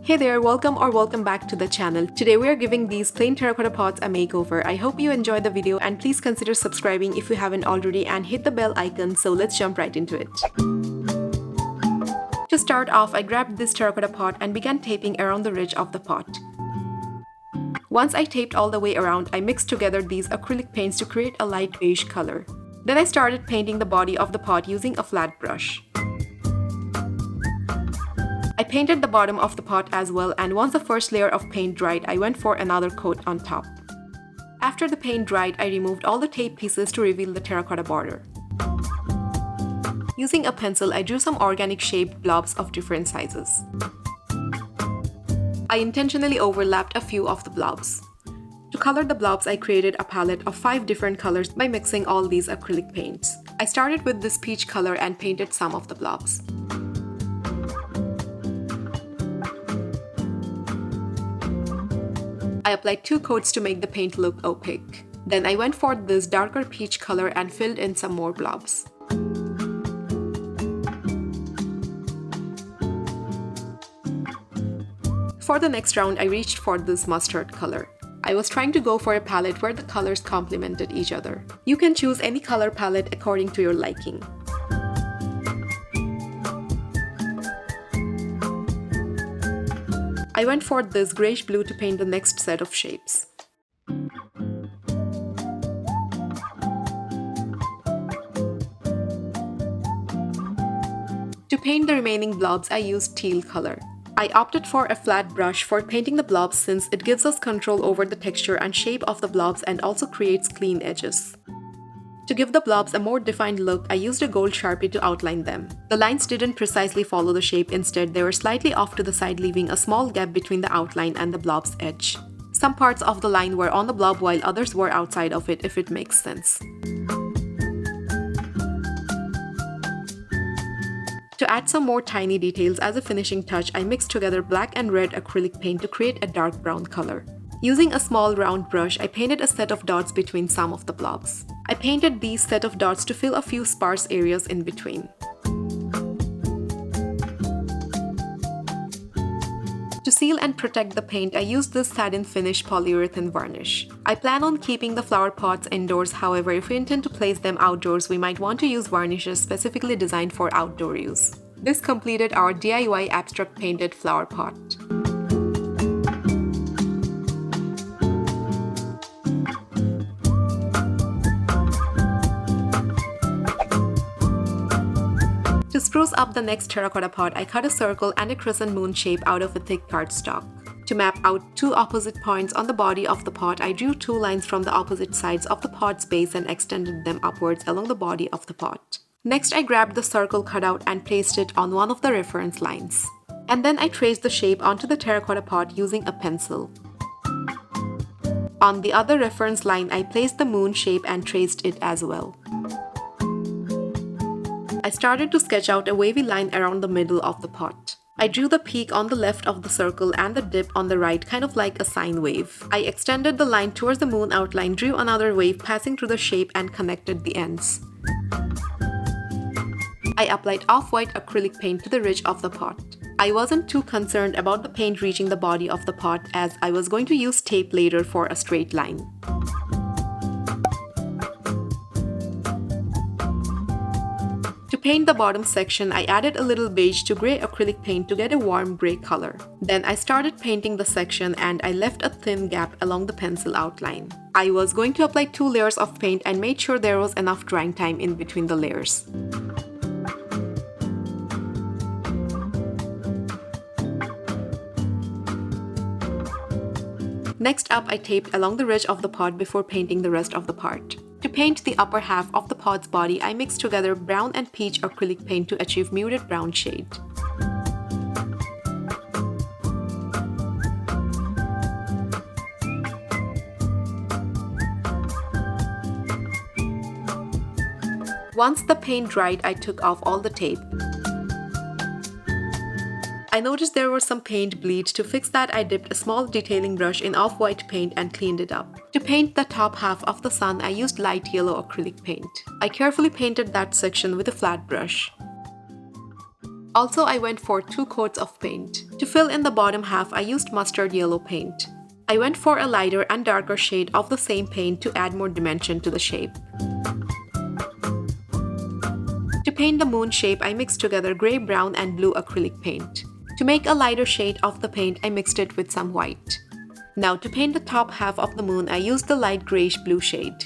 Hey there, welcome back to the channel. Today we are giving these plain terracotta pots a makeover. I hope you enjoyed the video and please consider subscribing if you haven't already and hit the bell icon, so let's jump right into it. To start off, I grabbed this terracotta pot and began taping around the ridge of the pot. Once I taped all the way around, I mixed together these acrylic paints to create a light beige color. Then I started painting the body of the pot using a flat brush. I painted the bottom of the pot as well, and once the first layer of paint dried, I went for another coat on top. After the paint dried, I removed all the tape pieces to reveal the terracotta border. Using a pencil, I drew some organic shaped blobs of different sizes. I intentionally overlapped a few of the blobs. To color the blobs, I created a palette of 5 different colors by mixing all these acrylic paints. I started with this peach color and painted some of the blobs. I applied 2 coats to make the paint look opaque. Then I went for this darker peach color and filled in some more blobs. For the next round, I reached for this mustard color. I was trying to go for a palette where the colors complemented each other. You can choose any color palette according to your liking. I went for this grayish blue to paint the next set of shapes. To paint the remaining blobs, I used teal color. I opted for a flat brush for painting the blobs since it gives us control over the texture and shape of the blobs and also creates clean edges. To give the blobs a more defined look, I used a gold Sharpie to outline them. The lines didn't precisely follow the shape, instead they were slightly off to the side, leaving a small gap between the outline and the blob's edge. Some parts of the line were on the blob while others were outside of it, if it makes sense. To add some more tiny details as a finishing touch, I mixed together black and red acrylic paint to create a dark brown color. Using a small round brush, I painted a set of dots between some of the blobs. I painted these set of dots to fill a few sparse areas in between. To seal and protect the paint, I used this satin finish polyurethane varnish. I plan on keeping the flower pots indoors, however, if we intend to place them outdoors, we might want to use varnishes specifically designed for outdoor use. This completed our DIY abstract painted flower pot. To spruce up the next terracotta pot, I cut a circle and a crescent moon shape out of a thick cardstock. To map out 2 opposite points on the body of the pot, I drew 2 lines from the opposite sides of the pot's base and extended them upwards along the body of the pot. Next, I grabbed the circle cutout and placed it on one of the reference lines. And then I traced the shape onto the terracotta pot using a pencil. On the other reference line, I placed the moon shape and traced it as well. I started to sketch out a wavy line around the middle of the pot. I drew the peak on the left of the circle and the dip on the right, kind of like a sine wave. I extended the line towards the moon outline, drew another wave passing through the shape and connected the ends. I applied off-white acrylic paint to the ridge of the pot. I wasn't too concerned about the paint reaching the body of the pot as I was going to use tape later for a straight line. To paint the bottom section, I added a little beige to gray acrylic paint to get a warm gray color. Then I started painting the section and I left a thin gap along the pencil outline. I was going to apply 2 layers of paint and made sure there was enough drying time in between the layers. Next up, I taped along the ridge of the pot before painting the rest of the part. To paint the upper half of the pot's body, I mixed together brown and peach acrylic paint to achieve muted brown shade. Once the paint dried, I took off all the tape. I noticed there was some paint bleed. To fix that, I dipped a small detailing brush in off-white paint and cleaned it up. To paint the top half of the sun, I used light yellow acrylic paint. I carefully painted that section with a flat brush. Also, I went for 2 coats of paint. To fill in the bottom half, I used mustard yellow paint. I went for a lighter and darker shade of the same paint to add more dimension to the shape. To paint the moon shape, I mixed together grey, brown and blue acrylic paint. To make a lighter shade of the paint, I mixed it with some white. Now to paint the top half of the moon, I used the light greyish blue shade.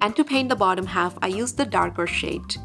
And to paint the bottom half, I used the darker shade.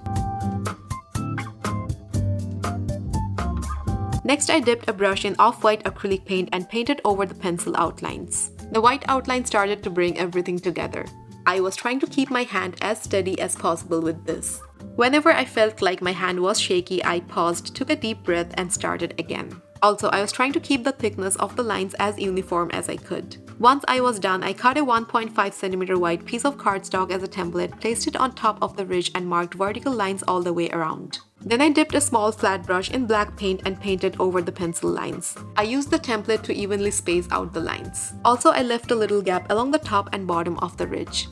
Next, I dipped a brush in off-white acrylic paint and painted over the pencil outlines. The white outline started to bring everything together. I was trying to keep my hand as steady as possible with this. Whenever I felt like my hand was shaky, I paused, took a deep breath and started again. Also, I was trying to keep the thickness of the lines as uniform as I could. Once I was done, I cut a 1.5 cm wide piece of cardstock as a template, placed it on top of the ridge and marked vertical lines all the way around. Then I dipped a small flat brush in black paint and painted over the pencil lines. I used the template to evenly space out the lines. Also, I left a little gap along the top and bottom of the ridge.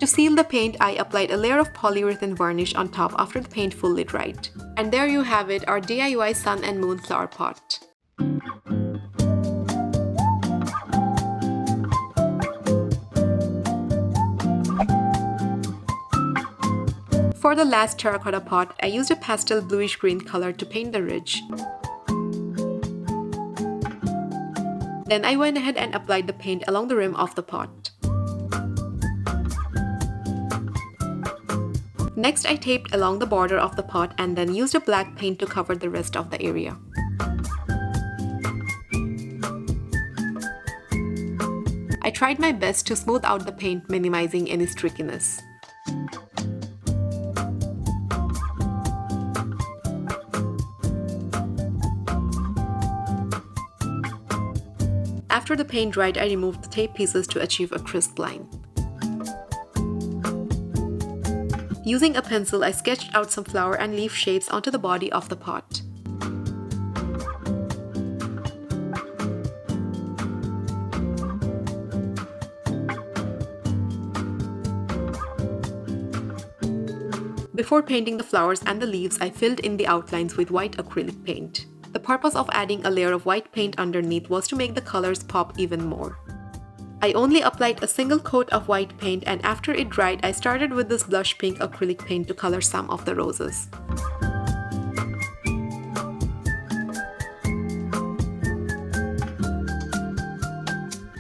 To seal the paint, I applied a layer of polyurethane varnish on top after the paint fully dried. And there you have it, our DIY sun and moon flower pot. For the last terracotta pot, I used a pastel bluish green color to paint the ridge. Then I went ahead and applied the paint along the rim of the pot. Next, I taped along the border of the pot and then used a black paint to cover the rest of the area. I tried my best to smooth out the paint, minimizing any streakiness. After the paint dried, I removed the tape pieces to achieve a crisp line. Using a pencil, I sketched out some flower and leaf shapes onto the body of the pot. Before painting the flowers and the leaves, I filled in the outlines with white acrylic paint. The purpose of adding a layer of white paint underneath was to make the colors pop even more. I only applied a single coat of white paint, and after it dried, I started with this blush pink acrylic paint to color some of the roses.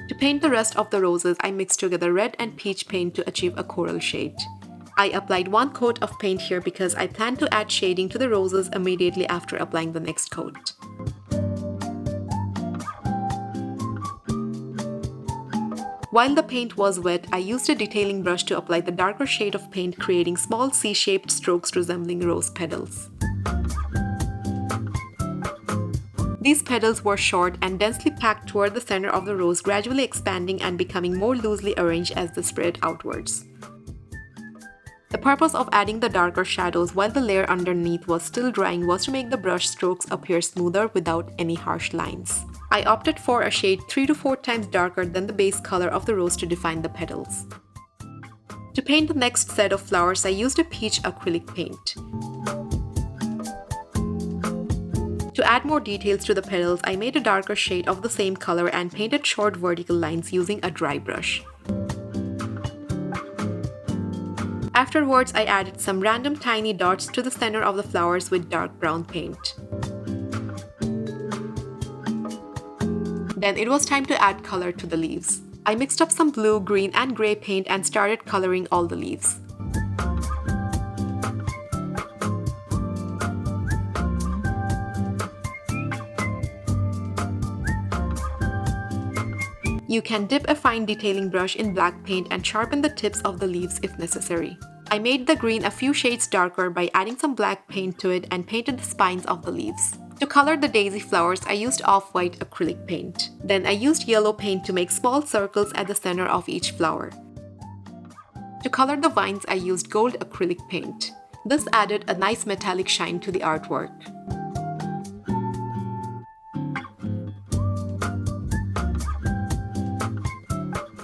To paint the rest of the roses, I mixed together red and peach paint to achieve a coral shade. I applied 1 coat of paint here because I plan to add shading to the roses immediately after applying the next coat. While the paint was wet, I used a detailing brush to apply the darker shade of paint, creating small C-shaped strokes resembling rose petals. These petals were short and densely packed toward the center of the rose, gradually expanding and becoming more loosely arranged as they spread outwards. The purpose of adding the darker shadows while the layer underneath was still drying was to make the brush strokes appear smoother without any harsh lines. I opted for a shade 3 to 4 times darker than the base color of the rose to define the petals. To paint the next set of flowers, I used a peach acrylic paint. To add more details to the petals, I made a darker shade of the same color and painted short vertical lines using a dry brush. Afterwards, I added some random tiny dots to the center of the flowers with dark brown paint. Then it was time to add color to the leaves. I mixed up some blue, green, and gray paint and started coloring all the leaves. You can dip a fine detailing brush in black paint and sharpen the tips of the leaves if necessary. I made the green a few shades darker by adding some black paint to it and painted the spines of the leaves. To color the daisy flowers, I used off-white acrylic paint. Then I used yellow paint to make small circles at the center of each flower. To color the vines, I used gold acrylic paint. This added a nice metallic shine to the artwork.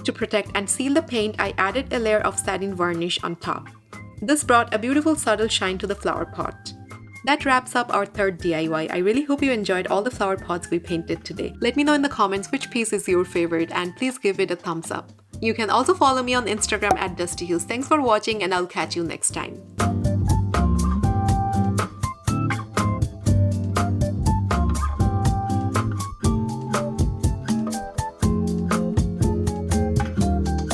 To protect and seal the paint, I added a layer of satin varnish on top. This brought a beautiful subtle shine to the flower pot. That wraps up our third DIY. I really hope you enjoyed all the flower pots we painted today. Let me know in the comments which piece is your favorite and please give it a thumbs up. You can also follow me on Instagram at DustyHues. Thanks for watching and I'll catch you next time.